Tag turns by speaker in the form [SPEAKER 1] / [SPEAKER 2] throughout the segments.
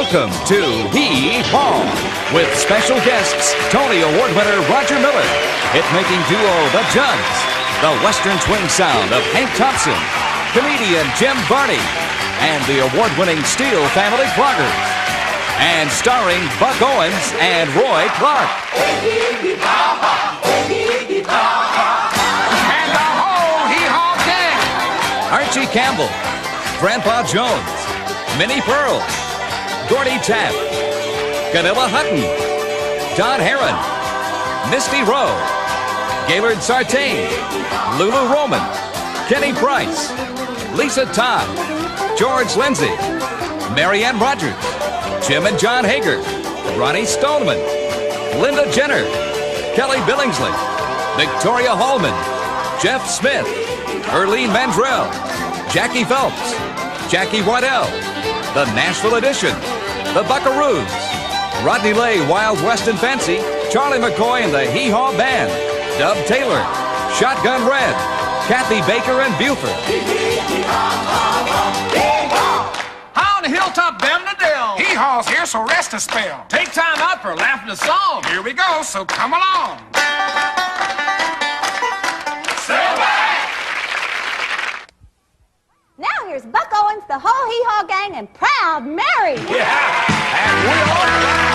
[SPEAKER 1] Welcome to HEE HAW with special guests Tony Award winner Roger Miller, hit-making duo The Juds, the Western swing sound of Hank Thompson, comedian Jim Varney, and the award-winning Steele family cloggers. And starring Buck Owens and Roy Clark.
[SPEAKER 2] And the whole HEE HAW Jan.
[SPEAKER 1] Archie Campbell, Grandpa Jones, Minnie Pearl, Gordy Tapp, Ganilla Hutton, Don Heron, Misty Rowe, Gaylord Sartain, Lulu Roman, Kenny Price, Lisa Todd, George Lindsay, Marianne Rogers, Jim and John Hager, Ronnie Stoneman, Linda Jenner, Kelly Billingsley, Victoria Hallman, Jeff Smith, Erlene Mandrell, Jackie Phelps, Jackie Waddell, the Nashville Edition, the Buckaroos, Rodney Lay, Wild West and Fancy, Charlie McCoy and the HEE HAW Band, Dub Taylor, Shotgun Red, Kathy Baker and Buford.
[SPEAKER 2] High on the hilltop, down the dell. HEE HAW's here, so rest a spell. Take time out for laughing a song. Here we go, so come along.
[SPEAKER 3] Now here's Buck Owens, the whole HEE HAW gang, and Proud Mary.
[SPEAKER 2] Yeah, and we are live.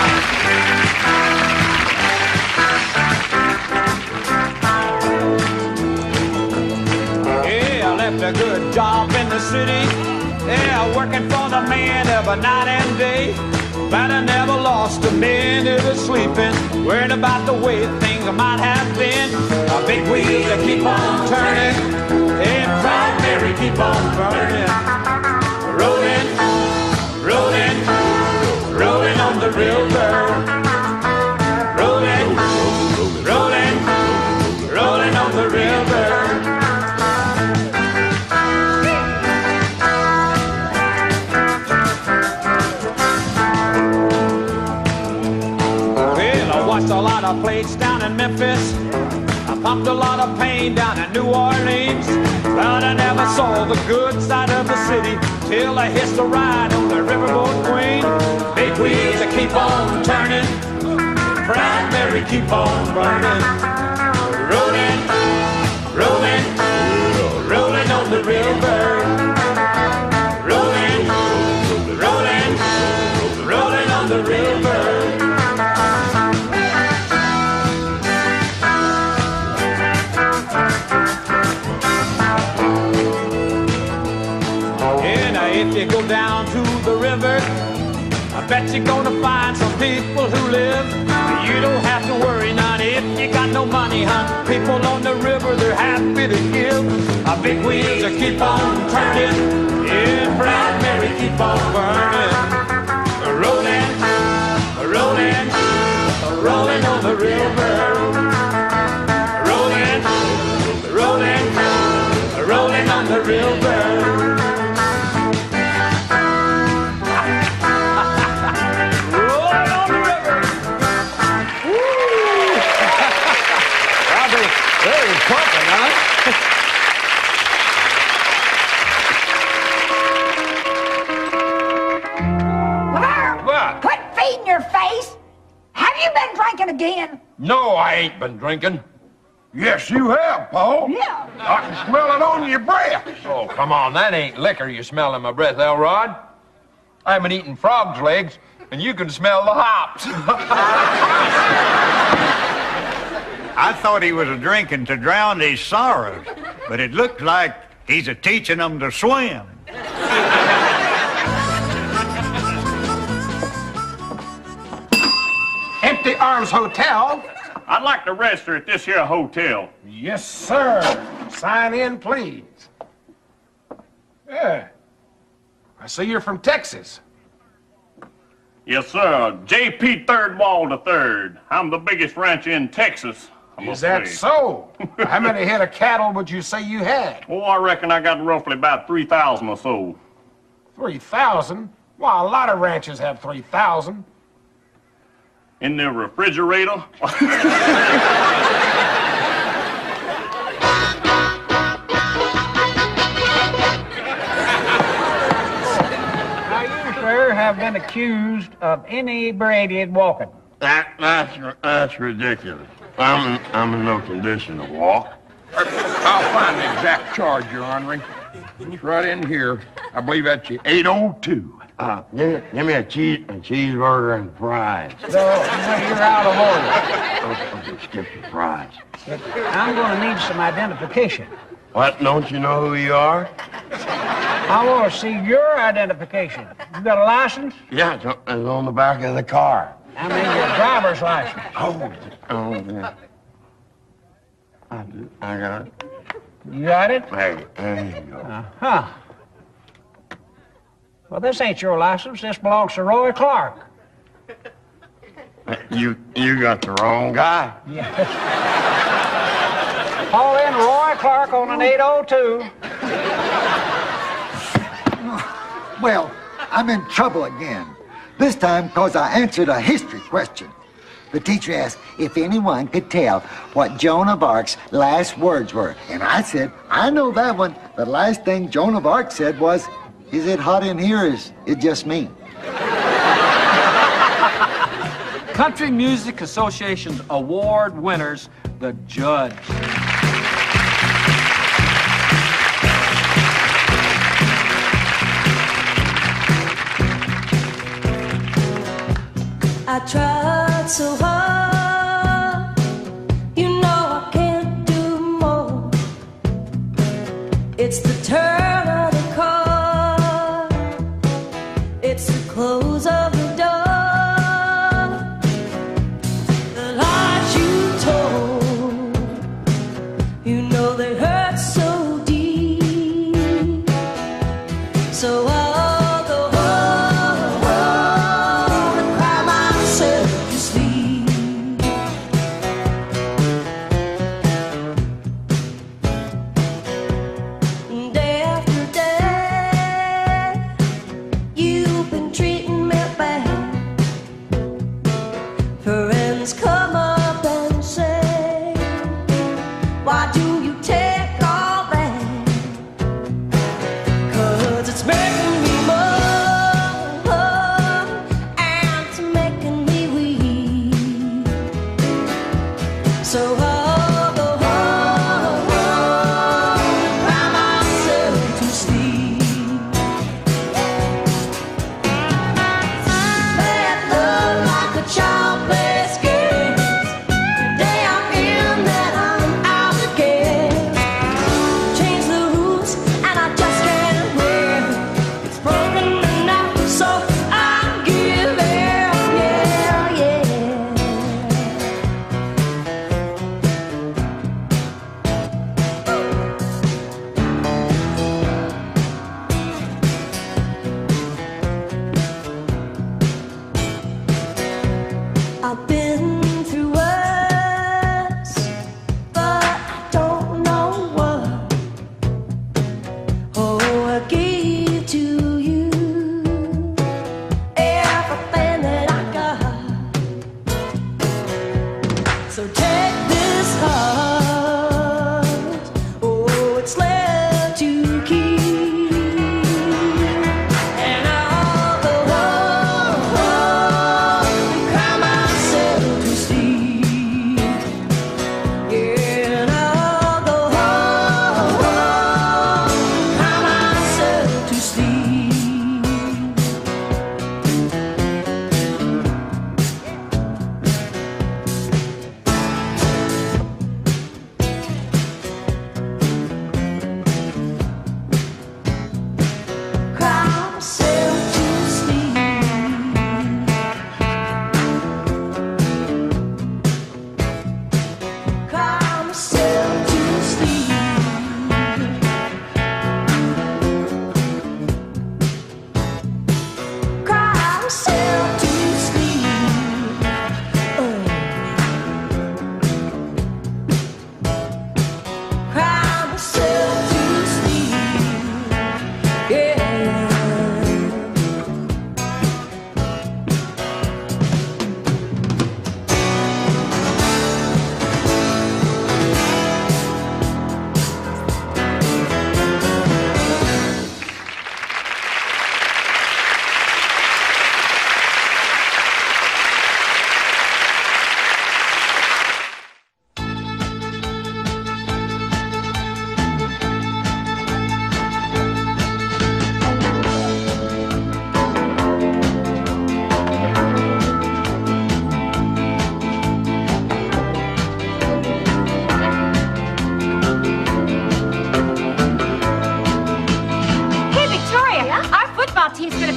[SPEAKER 4] Yeah, I left a good job in the city. Yeah, working for the man of a night and day. But I never lost a minute of sleeping, worried about the way things might have been. A big wheel that keep on turning, and Proud Mary keep on burning. Rolling, rolling, rolling on the river. Rolling, rolling, rolling on the river. Watched a lot of plates down in Memphis. I pumped a lot of pain down in New Orleans. But I never saw the good side of the city till I hitched a ride on the Riverboat Queen. Big wheels that keep on turning, Proud Mary keep on burning. Rolling, rolling, rolling on the river. Rolling, rolling, rolling on the river. If you go down to the river, I bet you're gonna find some people who live. You don't have to worry, not if you got no money, huh? People on the river, they're happy to give. Big wheels that keep on turning, yeah, Proud Mary keep on burning. Rolling, rolling, rolling on the river. Rolling, rolling, rolling on the river.
[SPEAKER 1] Very pumping, huh?
[SPEAKER 2] What?
[SPEAKER 5] Quit feeding your face. Have you been drinking again?
[SPEAKER 2] No, I ain't been drinking. Yes, you have, Paul.
[SPEAKER 5] Yeah.
[SPEAKER 2] I can smell it on your breath. Oh, come on. That ain't liquor you smell in my breath, Elrod. I've been eating frog's legs, and you can smell the hops.
[SPEAKER 6] I thought he was drinking to drown his sorrows, but it looked like he's teaching them to swim.
[SPEAKER 2] Empty Arms Hotel.
[SPEAKER 7] I'd like to register at this here hotel.
[SPEAKER 2] Yes, sir. Sign in, please. Yeah. I see you're from Texas.
[SPEAKER 7] Yes, sir. J.P. Third Wall III. I'm the biggest rancher in Texas.
[SPEAKER 2] Is that so? How many head of cattle would you say you had?
[SPEAKER 7] Oh, I reckon I got roughly about 3,000 or so.
[SPEAKER 2] 3,000? Why, a lot of ranches have 3,000.
[SPEAKER 7] In the refrigerator?
[SPEAKER 4] Have
[SPEAKER 8] I've been accused of inebriated walking.
[SPEAKER 9] That's ridiculous. I'm in no condition to walk.
[SPEAKER 2] I'll find the exact charge you're honoring. It's right in here. I believe that's your 802.
[SPEAKER 9] Give me a cheeseburger and fries.
[SPEAKER 8] So, you're out of order.
[SPEAKER 9] Okay, skip the fries.
[SPEAKER 8] But I'm going to need some identification.
[SPEAKER 9] What? Don't you know who you are?
[SPEAKER 8] I want to see your identification. You got a license?
[SPEAKER 9] Yeah, it's on the back of the car.
[SPEAKER 8] I mean your driver's license.
[SPEAKER 9] Oh, yeah. I got it.
[SPEAKER 8] You got it?
[SPEAKER 9] Hey, there you go.
[SPEAKER 8] Uh-huh. Well, this ain't your license. This belongs to Roy Clark.
[SPEAKER 9] You got the wrong guy.
[SPEAKER 8] Yeah. Call in Roy Clark on an 802.
[SPEAKER 10] Well, I'm in trouble again. This time because I answered a history question. The teacher asked if anyone could tell what Joan of Arc's last words were. And I said, I know that one. The last thing Joan of Arc said was, is it hot in here or is it just me?
[SPEAKER 11] Country Music Association's award winners, the Judge.
[SPEAKER 12] I tried so hard, you know I can't do more. It's the turn of the card, it's the close of the door. The lies you told, you know they hurt so deep. So I'll go home and cry myself to sleep. Day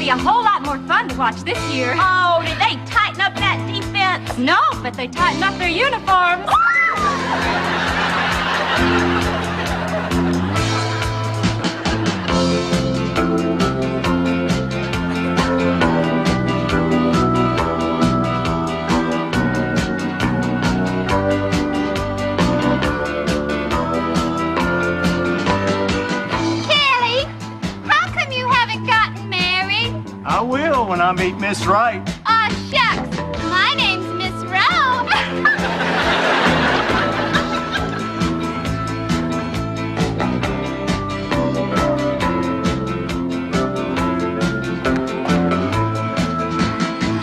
[SPEAKER 13] be a whole lot more fun to watch this year.
[SPEAKER 3] Oh, did they tighten up that defense?
[SPEAKER 13] No, but they tightened up their uniforms.
[SPEAKER 14] I will when I meet Miss Wright.
[SPEAKER 3] Aw, shucks. My name's Miss Rowe.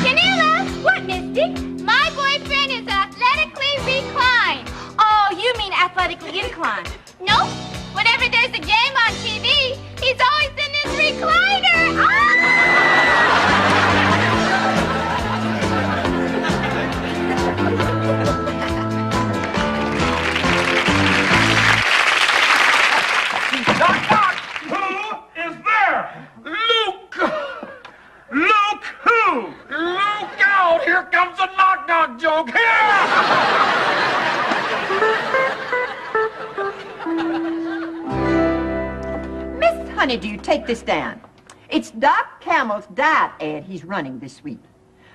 [SPEAKER 3] Janilla! What, Misty? My boyfriend is athletically reclined.
[SPEAKER 13] Oh, you mean athletically inclined.
[SPEAKER 3] Nope. Whenever there's a game on TV, he's always in his recliner. Ah!
[SPEAKER 4] Knock, knock! Who is there? Luke! Luke who? Luke out! Here comes a knock-knock joke! Here!
[SPEAKER 5] Miss Honeydew, take this down. It's Doc Camel's diet ad he's running this week.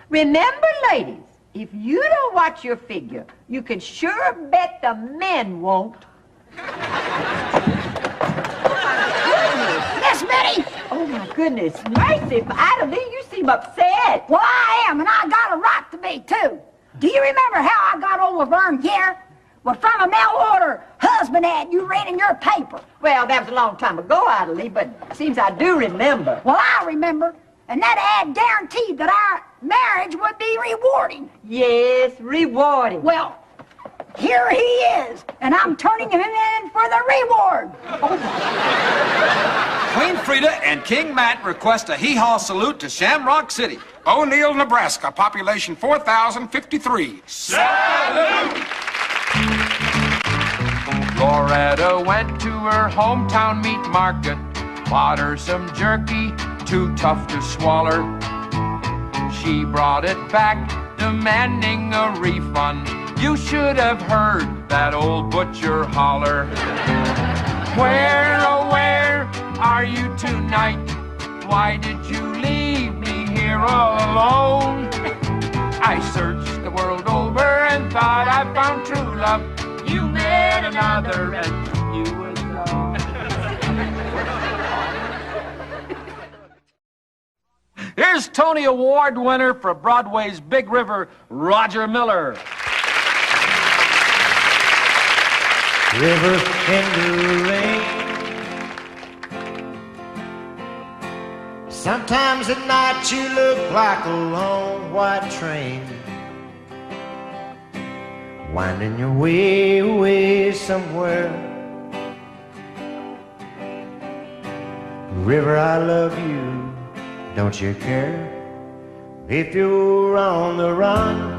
[SPEAKER 5] Remember, ladies, if you don't watch your figure, you can sure bet the men won't. Yes, Betty? Oh, my goodness. Mercy, Ida Lee, you seem upset.
[SPEAKER 15] Well, I am, and I got a right to be, too. Do you remember how I got old Laverne here? Well, from a mail-order husband ad you read in your paper.
[SPEAKER 5] Well, that was a long time ago, Ida Lee, but seems I do remember.
[SPEAKER 15] Well, I remember, and that ad guaranteed that our marriage would be rewarding.
[SPEAKER 5] Yes, rewarding.
[SPEAKER 15] Well, here he is, and I'm turning him in for the reward.
[SPEAKER 11] Queen Frida and King Matt request a HEE HAW salute to Shamrock City.
[SPEAKER 16] O'Neill, Nebraska, population 4,053.
[SPEAKER 4] Salute! Loretta went to her hometown meat market, bought her some jerky, too tough to swallow. She brought it back, demanding a refund. You should have heard that old butcher holler. Where, oh where are you tonight? Why did you leave me here all alone? I searched the world over and thought I found true love. You met another and you was alone.
[SPEAKER 11] Here's Tony Award winner for Broadway's Big River, Roger Miller.
[SPEAKER 17] River in the rain. Sometimes at night you look like a long white train, winding your way away somewhere. River, I love you, don't you care if you're on the run?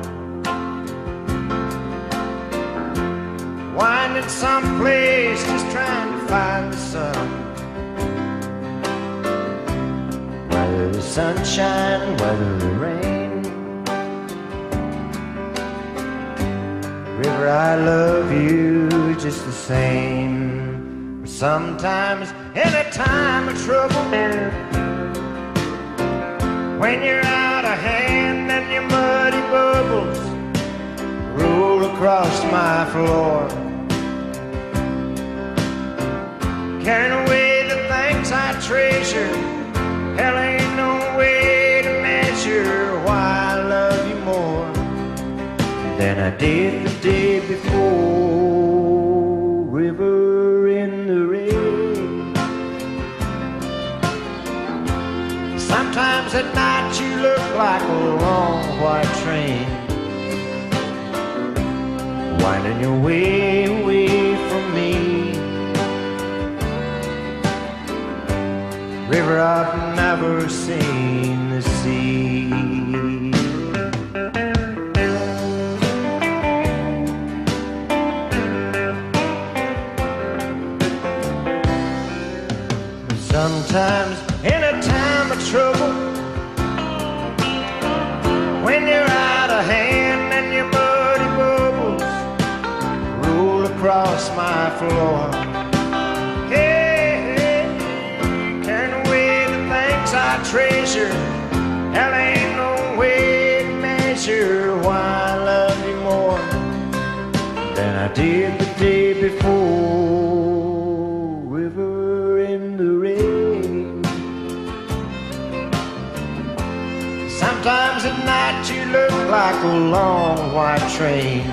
[SPEAKER 17] Winding someplace just trying to find the sun. Whether the sunshine, whether the rain. River, I love you just the same. Sometimes in a time of trouble, when you're out of hand and your muddy bubbles roll across my floor, carrying away the things I treasure. Hell ain't no way to measure why I love you more than I did the day before. River in the rain. Sometimes at night you look like a long white train, winding your way away from me. River, I've never seen the sea. Sometimes in a time of trouble, my floor. Hey, carrying away the things I treasure. Hell ain't no way to measure why I love you more than I did the day before. River in the rain. Sometimes at night you look like a long white train,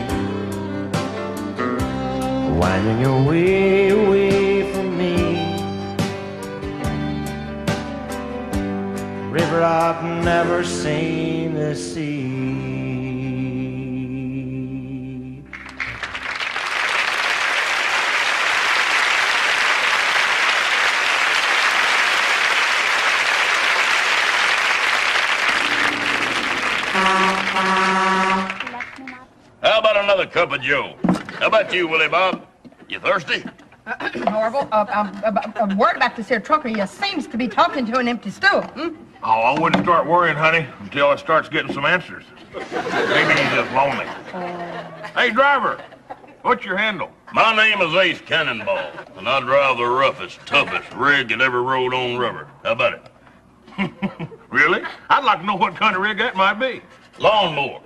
[SPEAKER 17] winding your way away from me. River I've never seen the sea.
[SPEAKER 7] How about another cup of Joe? How about you, Willie Bob? You thirsty?
[SPEAKER 18] Orville, I'm worried about this here trucker. He seems to be talking to an empty stool.
[SPEAKER 2] Oh, I wouldn't start worrying, honey, until I starts getting some answers. Maybe he's just lonely. Hey, driver, what's your handle?
[SPEAKER 7] My name is Ace Cannonball, and I drive the roughest, toughest rig that ever rode on rubber. How about it?
[SPEAKER 2] Really? I'd like to know what kind of rig that might be.
[SPEAKER 7] Lawnmower.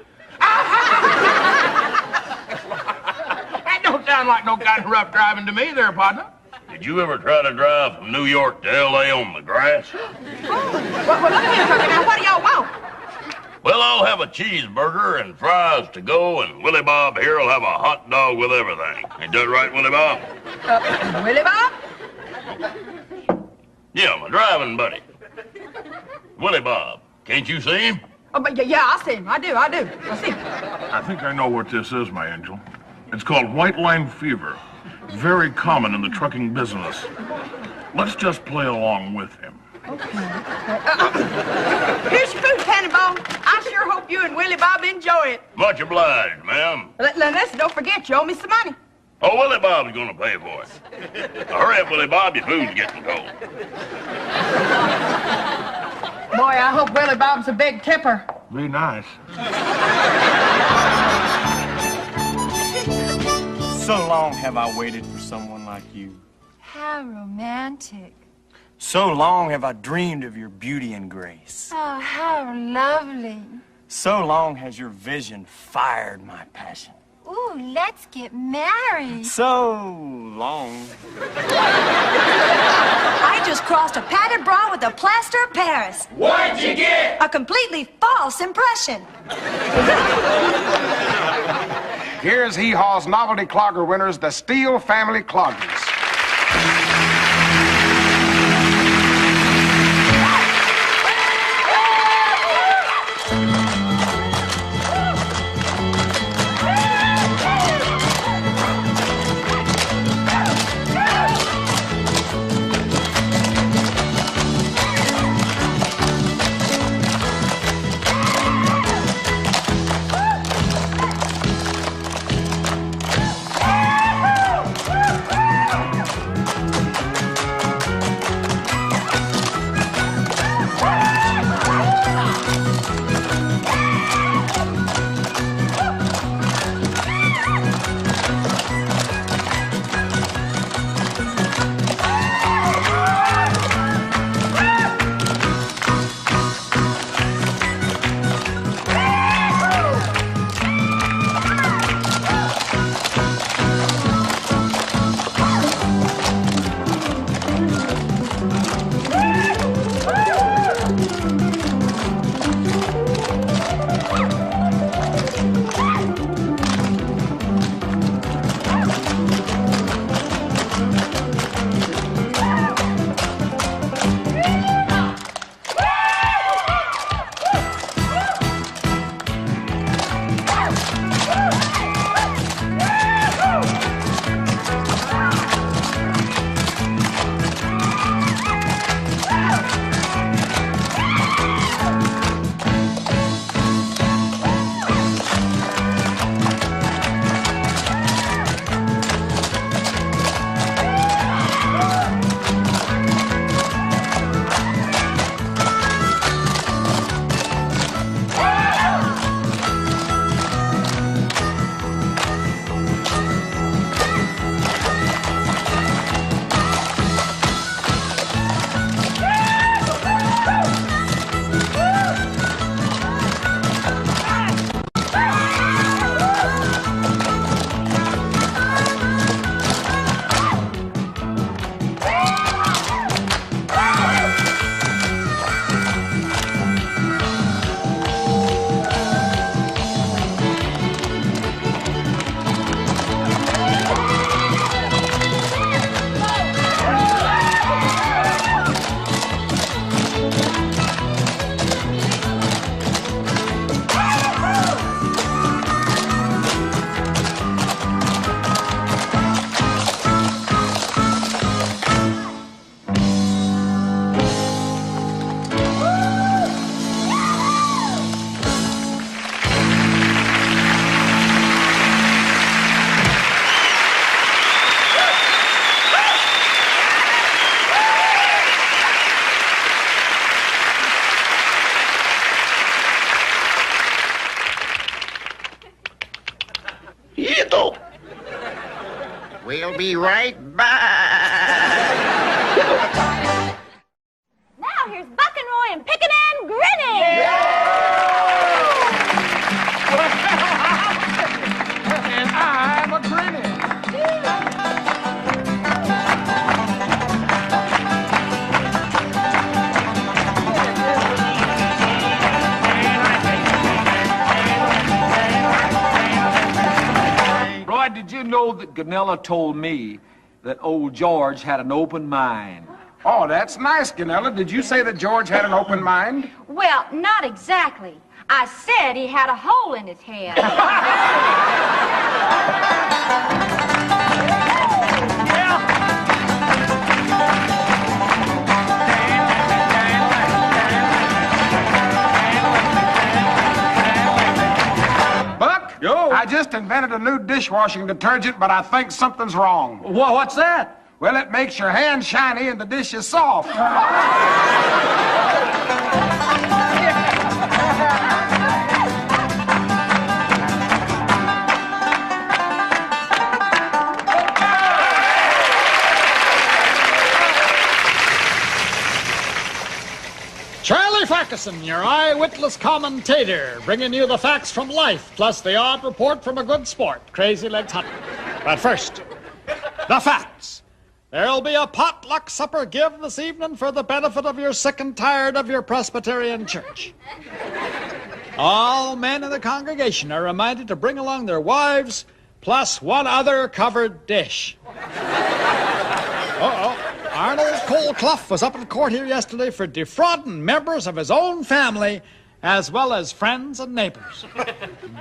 [SPEAKER 2] That don't sound like no kind of rough driving to me there, partner.
[SPEAKER 7] Did you ever try to drive from New York to L.A. on the grass?
[SPEAKER 18] Well, look here, trucker. Now, what do y'all want?
[SPEAKER 7] Well, I'll have a cheeseburger and fries to go, and Willie Bob here will have a hot dog with everything. Ain't that right, Willie Bob?
[SPEAKER 18] Willie Bob?
[SPEAKER 7] Yeah, my driving buddy. Willie Bob. Can't you see him?
[SPEAKER 18] Oh, but yeah, I see him. I do. I see him.
[SPEAKER 2] I think I know what this is, my angel. It's called white line fever. Very common in the trucking business. Let's just play along with him.
[SPEAKER 18] Here's your food, Cannonball. I sure hope you and Willie Bob enjoy it.
[SPEAKER 7] Much obliged, ma'am.
[SPEAKER 18] Listen, don't forget, you owe me some money.
[SPEAKER 7] Oh, Willie Bob's gonna pay for it. Now, hurry up, Willie Bob, your food's getting cold.
[SPEAKER 18] Boy, I hope Willie Bob's a big tipper.
[SPEAKER 2] Be nice.
[SPEAKER 14] So long have I waited for someone like you.
[SPEAKER 3] How romantic.
[SPEAKER 14] So long have I dreamed of your beauty and grace.
[SPEAKER 3] Oh, how lovely.
[SPEAKER 14] So long has your vision fired my passion.
[SPEAKER 3] Ooh, let's get married.
[SPEAKER 14] So long.
[SPEAKER 12] I just crossed a padded bra with a plaster of Paris.
[SPEAKER 4] What'd you get?
[SPEAKER 12] A completely false impression.
[SPEAKER 16] Here's HEE HAW's novelty clogger winners, the Steele Family Cloggers.
[SPEAKER 14] be right back.
[SPEAKER 3] Now here's Buckenroy and Pickin' and Grinning.
[SPEAKER 16] And I'm a grinning.
[SPEAKER 11] Roy, did you know that Ganella told me that old George had an open mind?
[SPEAKER 16] Oh, that's nice, Ganella. Did you say that George had an open mind?
[SPEAKER 13] Well, not exactly. I said he had a hole in his head.
[SPEAKER 16] Buck?
[SPEAKER 11] Yo.
[SPEAKER 16] I just invented a new dishwashing detergent, but I think something's wrong.
[SPEAKER 11] Well, what's that?
[SPEAKER 16] Well, it makes your hands shiny and the dish is soft.
[SPEAKER 19] Charlie Farquharson, your eyewitness commentator, bringing you the facts from life, plus the odd report from a good sport, Crazy Legs Hunter. But first, the facts. There'll be a potluck supper given this evening for the benefit of your sick and tired of your Presbyterian church. All men in the congregation are reminded to bring along their wives, plus one other covered dish. Uh-oh. Arnold Cole Clough was up in court here yesterday for defrauding members of his own family as well as friends and neighbors.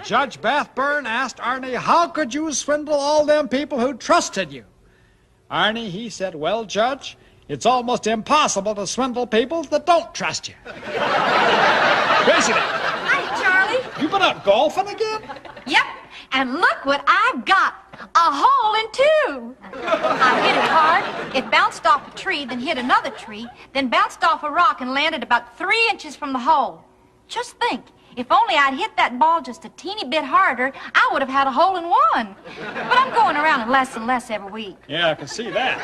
[SPEAKER 19] Judge Bathburn asked Arnie, how could you swindle all them people who trusted you? Arnie, he said, well, Judge, it's almost impossible to swindle people that don't trust you. Crazy Day.
[SPEAKER 13] Hi, Charlie.
[SPEAKER 19] You been out golfing again?
[SPEAKER 13] Yep, and look what I've got. A hole in two. I hit it hard. It bounced off a tree, then hit another tree, then bounced off a rock and landed about 3 inches from the hole. Just think, if only I'd hit that ball just a teeny bit harder, I would have had a hole in one. But I'm going around it less and less every week.
[SPEAKER 19] Yeah, I can see that.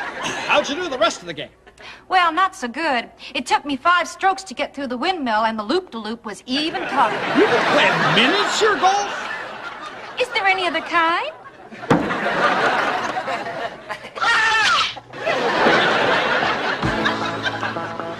[SPEAKER 19] How'd you do the rest of the game?
[SPEAKER 13] Well, not so good. It took me 5 strokes to get through the windmill, and the loop-de-loop was even tougher.
[SPEAKER 19] You've been playing miniature golf?
[SPEAKER 13] Is there any other kind?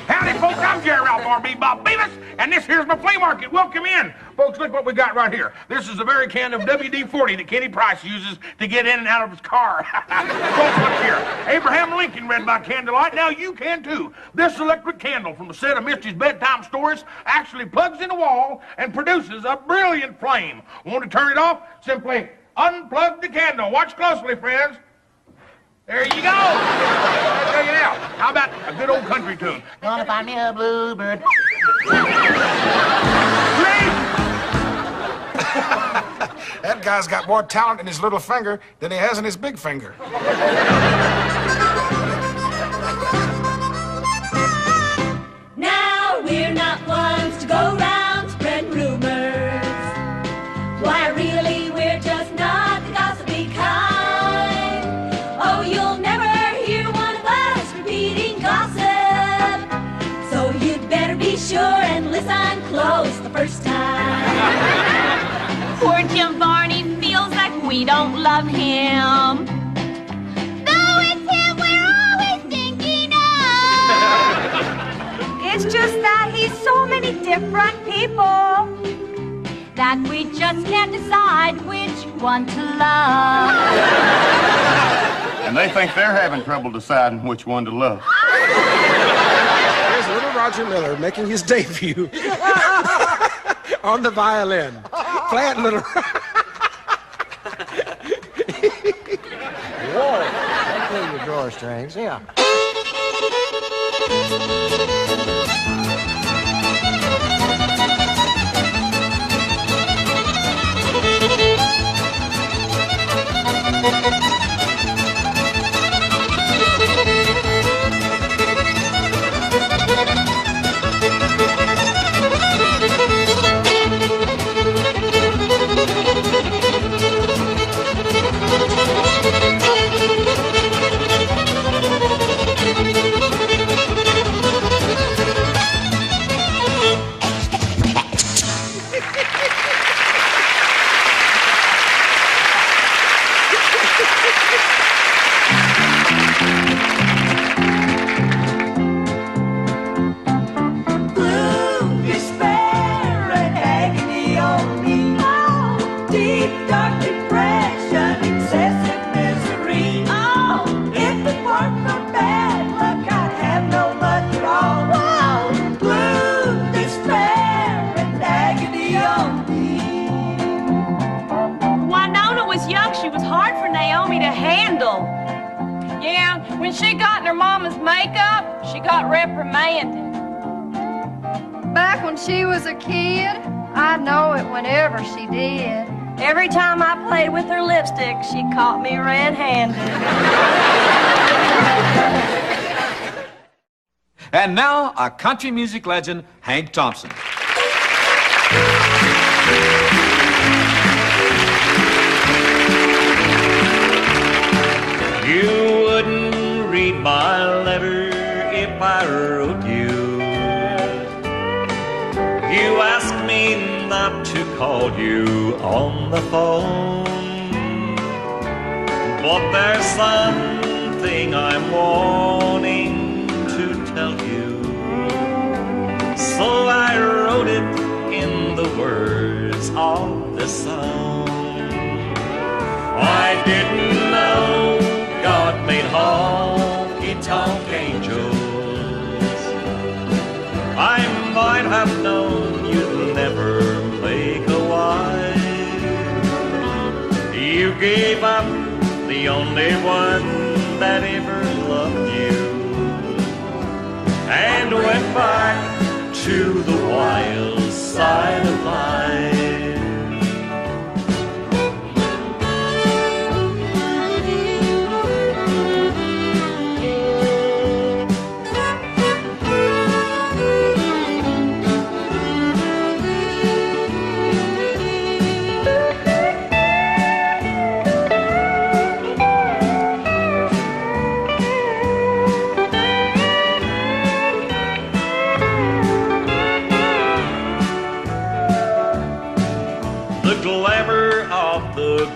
[SPEAKER 16] Howdy, folks. I'm Jerry Ralph R.B. Bob Beavis, and this here's my flea market. Welcome in. Folks, look what we got right here. This is a very can of WD-40 that Kenny Price uses to get in and out of his car. Folks, look here. Abraham Lincoln read by candlelight. Now you can, too. This electric candle from a set of Misty's bedtime stories actually plugs in the wall and produces a brilliant flame. Want to turn it off? Simply unplug the candle. Watch closely, friends. There you go. I'll tell you now. How about a good old country tune? Gonna find me a bluebird. That guy's got more talent in his little finger than he has in his big finger.
[SPEAKER 12] Now we're not ones to go round spreading rumors. Why really we're just not the gossipy kind. Oh, you'll never hear one of us repeating gossip. So you'd better be sure and listen close the first time.
[SPEAKER 3] Poor Jim Varney feels like we don't love him. Though it's him we're always thinking of.
[SPEAKER 13] It's just that he's so many different people
[SPEAKER 3] That we just can't decide which one to love.
[SPEAKER 9] And they think they're having trouble deciding which one to love.
[SPEAKER 20] Here's little Roger Miller making his debut on the violin. Play it, little.
[SPEAKER 14] Whoa. Play your drawstrings, yeah.
[SPEAKER 3] got in her mama's makeup, she got reprimanded.
[SPEAKER 13] Back when she was a kid, I'd know it whenever she did.
[SPEAKER 3] Every time I played with her lipstick, she caught me red-handed.
[SPEAKER 11] And now, a country music legend, Hank Thompson.
[SPEAKER 17] You wouldn't read my letter if I wrote you. You asked me not to call you on the phone, but there's something I'm wanting to tell you, so I wrote it in the words of this song. I didn't know God made honky-tonk angels. I might have known you'd never make a wife. You gave up the only one that ever loved you, and went back to the wild side of life.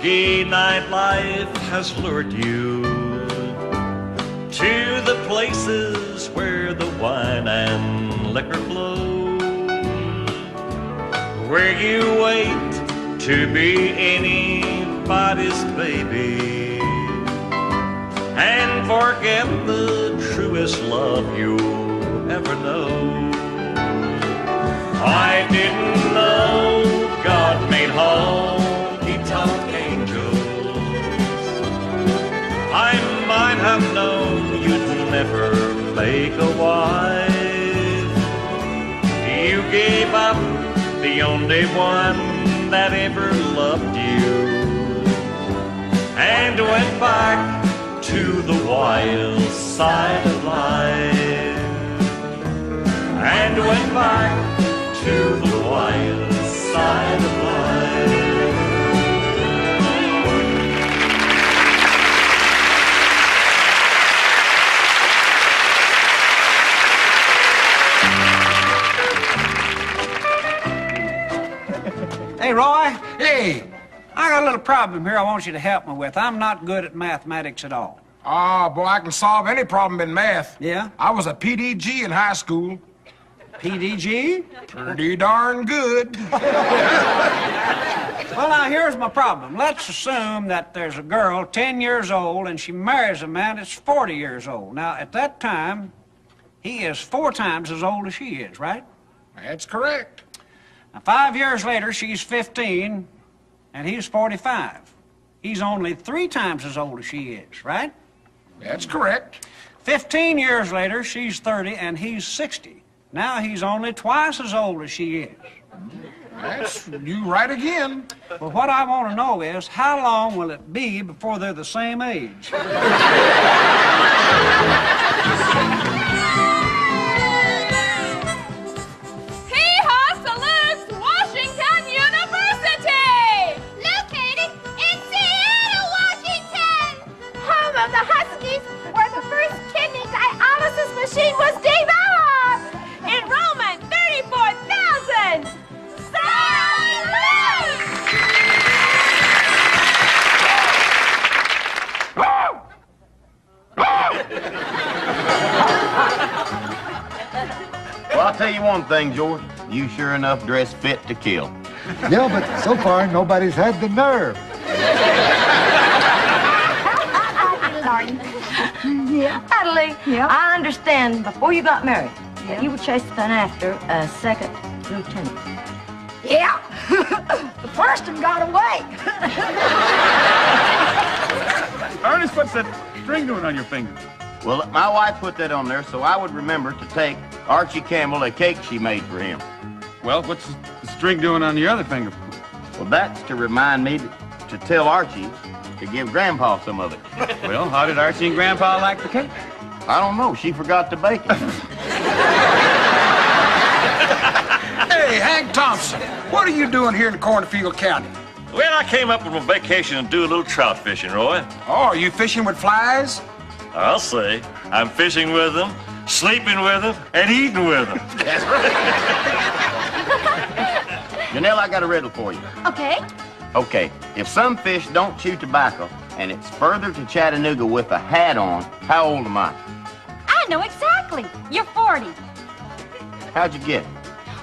[SPEAKER 17] Gay nightlife has lured you to the places where the wine and liquor flow, where you wait to be anybody's baby and forget the truest love you'll ever know. I didn't know God made honky-tonk angels. I might have known you'd never make a wife. You gave up the only one that ever loved you, and went back to the wild side of life, and went back to the wild side of life.
[SPEAKER 8] Hey, Roy. Hey. I got a little problem here I want you to help me with. I'm not good at mathematics at all.
[SPEAKER 16] Oh, boy, I can solve any problem in math.
[SPEAKER 8] Yeah?
[SPEAKER 16] I was a PDG in high school.
[SPEAKER 8] PDG?
[SPEAKER 16] Pretty darn good.
[SPEAKER 8] Well, now, here's my problem. Let's assume that there's a girl 10 years old and she marries a man that's 40 years old. Now, at that time, he is 4 times as old as she is, right?
[SPEAKER 16] That's correct.
[SPEAKER 8] Now, 5 years later, she's 15 and he's 45. He's only 3 times as old as she is, right?
[SPEAKER 16] That's correct.
[SPEAKER 8] 15 years later, she's 30 and he's 60. Now he's only twice as old as she is.
[SPEAKER 16] That's you right again.
[SPEAKER 8] Well, what I want to know is, how long will it be before they're the same age?
[SPEAKER 3] HEE HAW salutes Washington University!
[SPEAKER 12] Located in Seattle, Washington! Home of the Huskies, where the first kidney dialysis machine was developed!
[SPEAKER 3] Enrollment 34,000!
[SPEAKER 9] Well, I'll tell you one thing, George. You sure enough dress fit to kill.
[SPEAKER 10] Yeah, but so far nobody's had the nerve.
[SPEAKER 5] Natalie, I understand before you got married that you were chasing after a second lieutenant.
[SPEAKER 15] Yeah, the first one got away.
[SPEAKER 21] Ernest, what's that string doing on your finger?
[SPEAKER 14] Well, my wife put that on there so I would remember to take Archie Campbell a cake she made for him.
[SPEAKER 21] Well, what's the string doing on your other finger?
[SPEAKER 14] Well, that's to remind me to tell Archie to give Grandpa some of it.
[SPEAKER 21] Well, how did Archie and Grandpa like the cake?
[SPEAKER 14] I don't know. She forgot to bake it.
[SPEAKER 16] Hey, Hank Thompson, what are you doing here in Cornfield County?
[SPEAKER 7] Well, I came up on a vacation and do a little trout fishing, Roy.
[SPEAKER 16] Oh, are you fishing with flies?
[SPEAKER 7] I'll say. I'm fishing with them, sleeping with them, and eating with them.
[SPEAKER 16] That's right.
[SPEAKER 14] Janelle, I got a riddle for you.
[SPEAKER 13] Okay.
[SPEAKER 14] Okay, if some fish don't chew tobacco and it's further to Chattanooga with a hat on, how old am I?
[SPEAKER 13] I know exactly. You're 40.
[SPEAKER 14] How'd you get it?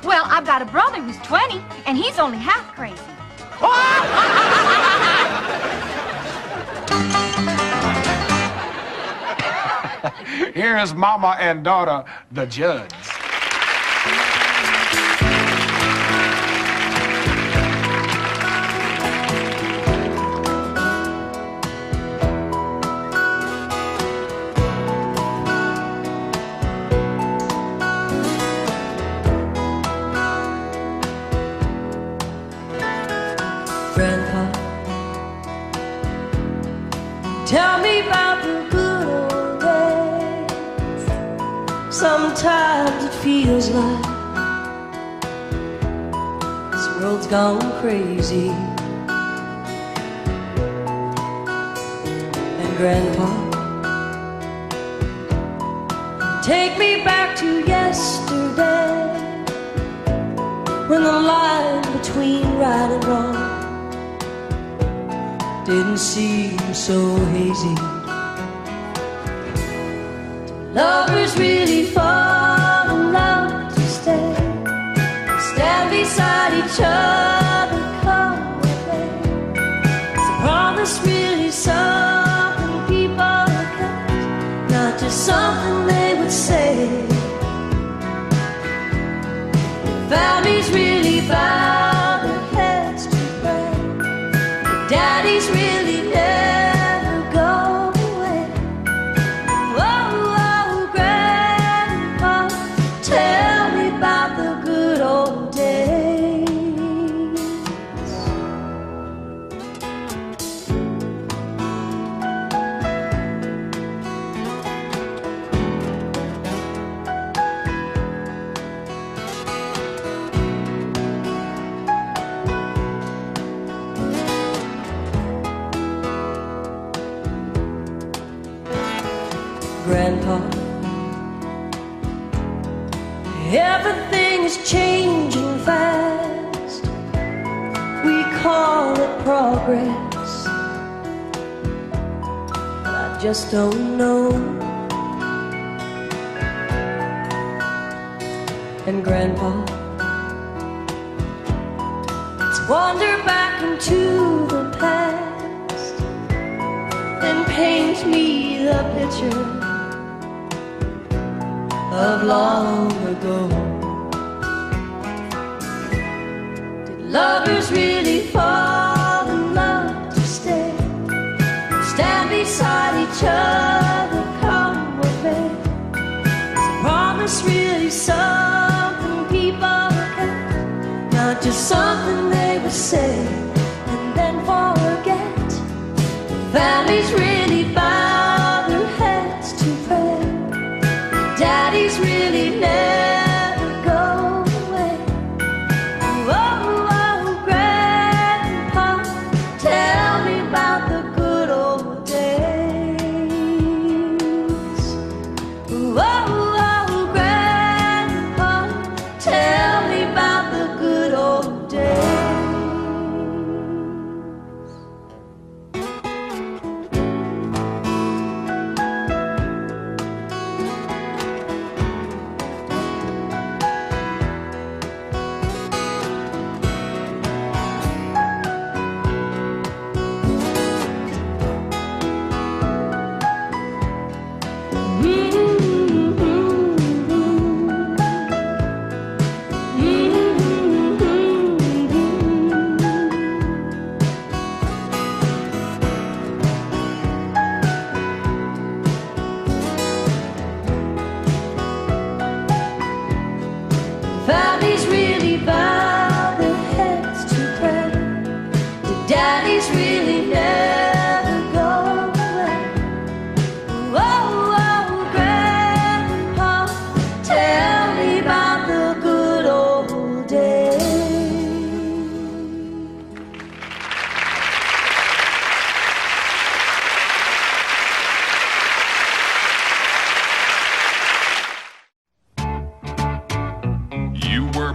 [SPEAKER 13] Well, I've got a brother who's 20, and he's only half crazy.
[SPEAKER 16] Here is Mama and daughter, the Judds.
[SPEAKER 12] Grandpa, tell me about the good old days. Sometimes it feels like this world's gone crazy. And Grandpa, take me back to yesterday, when the line between right and wrong didn't seem so hazy. Lovers really fall in love to stay, stand beside each other, come with me. Is a promise really something people kept, not just something they would say? Families really bow their heads to pray. Daddies really never go away. Oh, oh, Grandpa, tell me about the good old days. Grandpa, everything is changing fast. We call it progress, but I just don't know. And Grandpa, let's wander back into the past, then paint me the picture of long ago. Did lovers really fall in love to stay, stand beside each other, come with me? Is a promise really something people kept, not just something they would say and then forget? Families really bow their heads to pray. Daddies really never go away. Oh, oh, Grandpa, tell me about the good old days. Oh, oh, Grandpa, tell me about the good old days.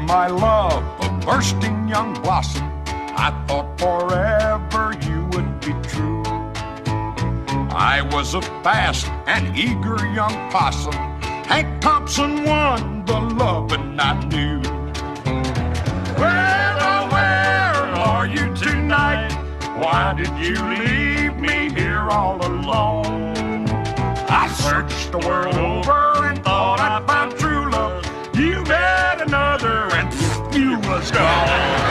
[SPEAKER 1] my love, a bursting young blossom. I thought forever you would be true. I was a fast and eager young possum. Hank Thompson won the lovin' I knew. Well, oh, where are you tonight? Why did you leave me here all alone? I searched the world over and thought I'd found true love. You met another and you was gone.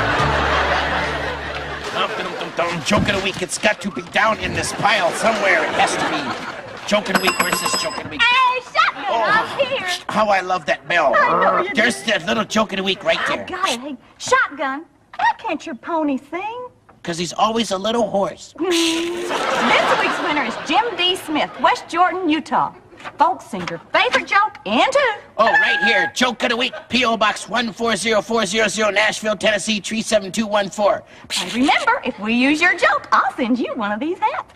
[SPEAKER 22] Joke of the week, it's got to be down in this pile somewhere. It has to be. Joke of the week, where's this joke of the week?
[SPEAKER 3] Hey, Shotgun, I'm here.
[SPEAKER 22] How I love that bell.
[SPEAKER 3] I know you
[SPEAKER 22] There's that little joke of the week right there.
[SPEAKER 3] I got it. Hey, Shotgun, why can't your pony sing?
[SPEAKER 22] Because he's always a little hoarse.
[SPEAKER 3] This week's winner is Jim D. Smith, West Jordan, Utah. Folk singer, favorite joke, and two.
[SPEAKER 22] Oh, right here. Joke of the week. P.O. Box 140400, Nashville, Tennessee, 37214.
[SPEAKER 3] And remember, if we use your joke, I'll send you one of these hats.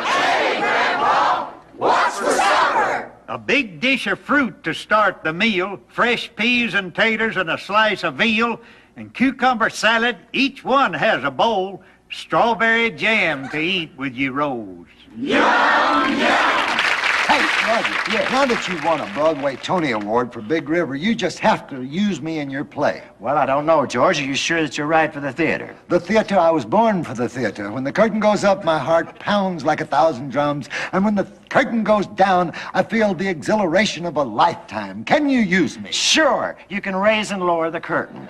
[SPEAKER 6] Hey, Grandpa, what's for supper? A big dish of fruit to start the meal, fresh peas and taters and a slice of veal, and cucumber salad. Each one has a bowl. Strawberry jam to eat with your rolls.
[SPEAKER 10] Yum, yum! Hey, Roger, now that you won a Broadway Tony Award for Big River, you just have to use me in your play.
[SPEAKER 23] Well, I don't know, George. Are you sure that you're right for the theater?
[SPEAKER 10] The theater, I was born for the theater. When the curtain goes up, my heart pounds like 1,000 drums. And when the curtain goes down, I feel the exhilaration of a lifetime. Can you use me?
[SPEAKER 23] Sure. You can raise and lower the curtain.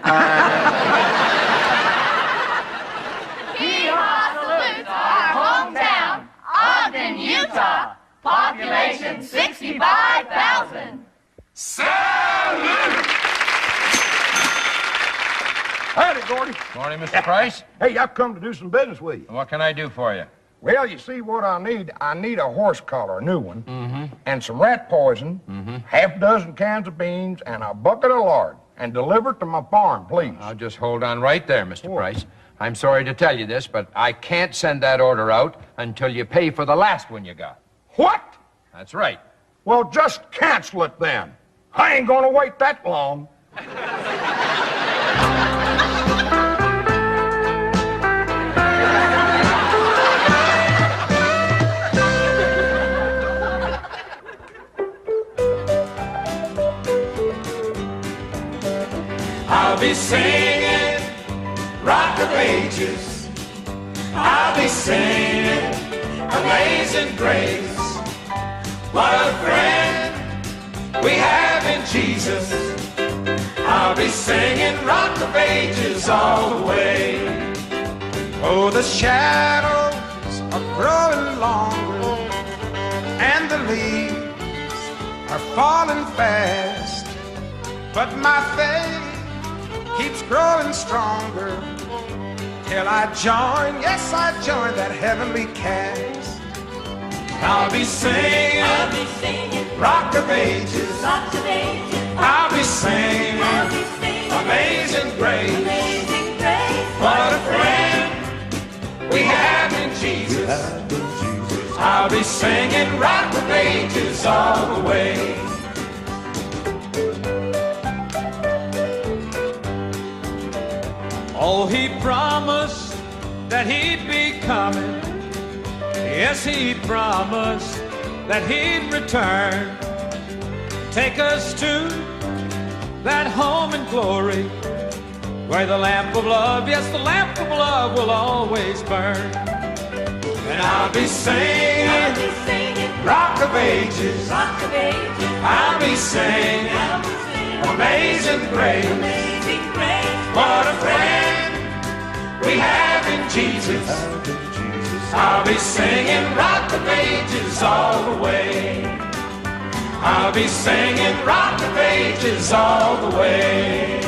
[SPEAKER 12] HEE HAW salutes our hometown, Ogden, Utah. Population 65,000.
[SPEAKER 16] Salute! Howdy, Gordy.
[SPEAKER 21] Morning, Mr. Price.
[SPEAKER 16] Hey, I've come to do some business with you.
[SPEAKER 21] What can I do for you?
[SPEAKER 16] Well, you see what I need? I need a horse collar, a new one, and some rat poison, half a dozen cans of beans, and a bucket of lard. And deliver it to my farm, please.
[SPEAKER 21] I'll just hold on right there, Mr. Price. I'm sorry to tell you this, but I can't send that order out until you pay for the last one you got.
[SPEAKER 16] What?
[SPEAKER 21] That's right.
[SPEAKER 16] Well, just cancel it then. I ain't gonna wait that long.
[SPEAKER 4] I'll be singing Rock of Ages. I'll be singing Amazing Grace. What a friend we have in Jesus. I'll be singing Rock of Ages all the way.
[SPEAKER 17] Oh, the shadows are growing longer, and the leaves are falling fast. But my faith keeps growing stronger till I join, yes, I join that heavenly cast.
[SPEAKER 4] I'll be singing Rock of Ages. I'll be singing Amazing Grace. What a friend we have in Jesus. I'll be singing Rock of Ages all the way. Oh, he promised that he'd be coming. Yes, he promised that he'd return. Take us to that home in glory, where the lamp of love, yes, the lamp of love will always burn. And I'll be singing Rock of Ages. I'll be singing Amazing Grace. What a friend we have in Jesus. I'll be singing Rock of Ages all the way. I'll be singing Rock of Ages all the way.